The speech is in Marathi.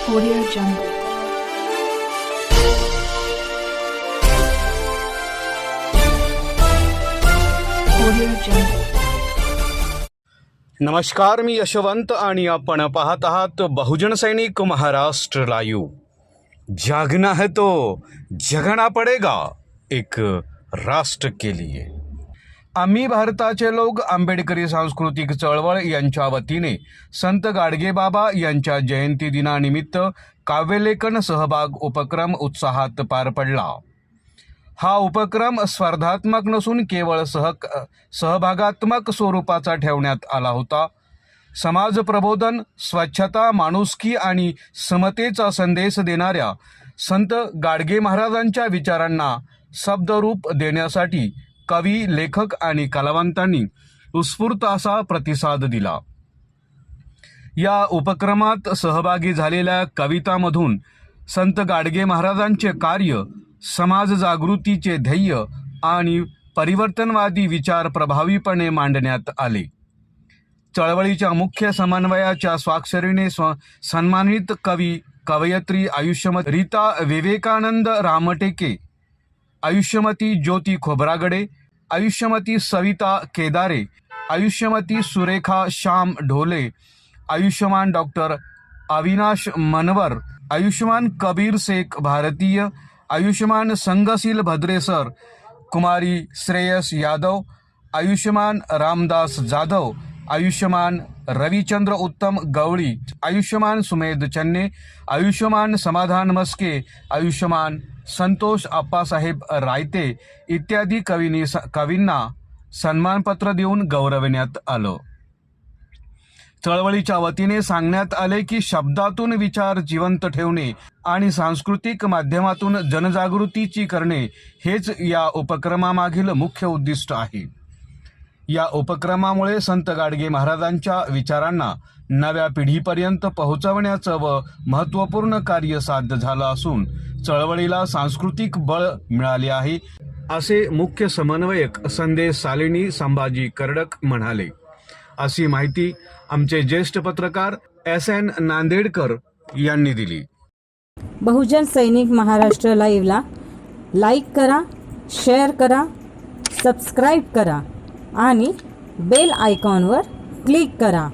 Audio Jungle. Audio Jungle. नमस्कार, मी यशवंत आणि आपण पाहत आहात बहुजन सैनिक महाराष्ट्र लाईव्ह. जागना है तो जगना पडेगा एक राष्ट्र के लिए. आम्ही भारताचे लोक आंबेडकरी सांस्कृतिक चळवळ यांच्या वतीने संत गाडगेबाबा यांच्या जयंती दिनानिमित्त काव्यलेखन सहभाग उपक्रम उत्साहात पार पडला. हा उपक्रम स्पर्धात्मक नसून केवळ सहभागात्मक स्वरूपाचा ठेवण्यात आला होता. समाज प्रबोधन, स्वच्छता, माणुसकी आणि समतेचा संदेश देणाऱ्या संत गाडगे महाराजांच्या विचारांना शब्दरूप देण्यासाठी कवी, लेखक आणि कलावंतांनी उत्स्फूर्त असा प्रतिसाद दिला. या उपक्रमात सहभागी झालेल्या कवितांमधून संत गाडगे महाराजांचे कार्य, समाज जागृतीचे ध्येय आणि परिवर्तनवादी विचार प्रभावीपणे मांडण्यात आले. चळवळीच्या मुख्य समन्वयाच्या स्वाक्षरीने सन्मानित कवी, कवयित्री आयुष्यमती रीता विवेकानंद रामटेके, आयुष्यमती ज्योती खोब्रागडे, आयुष्यमती सविता केदारे, आयुष्यमती सुरेखा श्याम ढोले, आयुष्यमान डॉक्टर अविनाश मनवर, आयुष्यमान कबीर शेख भारतीय, आयुष्यमान संगशील भद्रेसर, कुमारी श्रेयस यादव, आयुष्यमान रामदास जाधव, आयुष्यमान रविचंद्र उत्तम गवळी, आयुष्यमान सुमेध चन्ने, आयुष्यमान समाधान मस्के, आयुष्यमान संतोष आप्पासाहेब रायते इत्यादी कवींना सन्मानपत्र देऊन गौरवण्यात आलं. चळवळीच्या वतीने सांगण्यात आले की शब्दातून विचार जिवंत ठेवणे आणि सांस्कृतिक माध्यमातून जनजागृतीची करणे हेच या उपक्रमामागील मुख्य उद्दिष्ट आहे. या उपक्रमामुळे संत गाडगे महाराजांच्या विचारांना नव्या पिढीपर्यंत पोहोचवण्याचं व महत्त्वपूर्ण कार्य साध्य झालं असून चळवळीला सांस्कृतिक बळ मिळाले आहे, असे मुख्य समन्वयक संदेश सालिनी संभाजी कर्डक म्हणाले. अशी माहिती आमचे ज्येष्ठ पत्रकार SN नांदेडकर यांनी दिली. बहुजन सैनिक महाराष्ट्र लाईव्हला लाईक करा, शेअर करा, सबस्क्राईब करा आणि बेल आयकॉनवर क्लिक करा.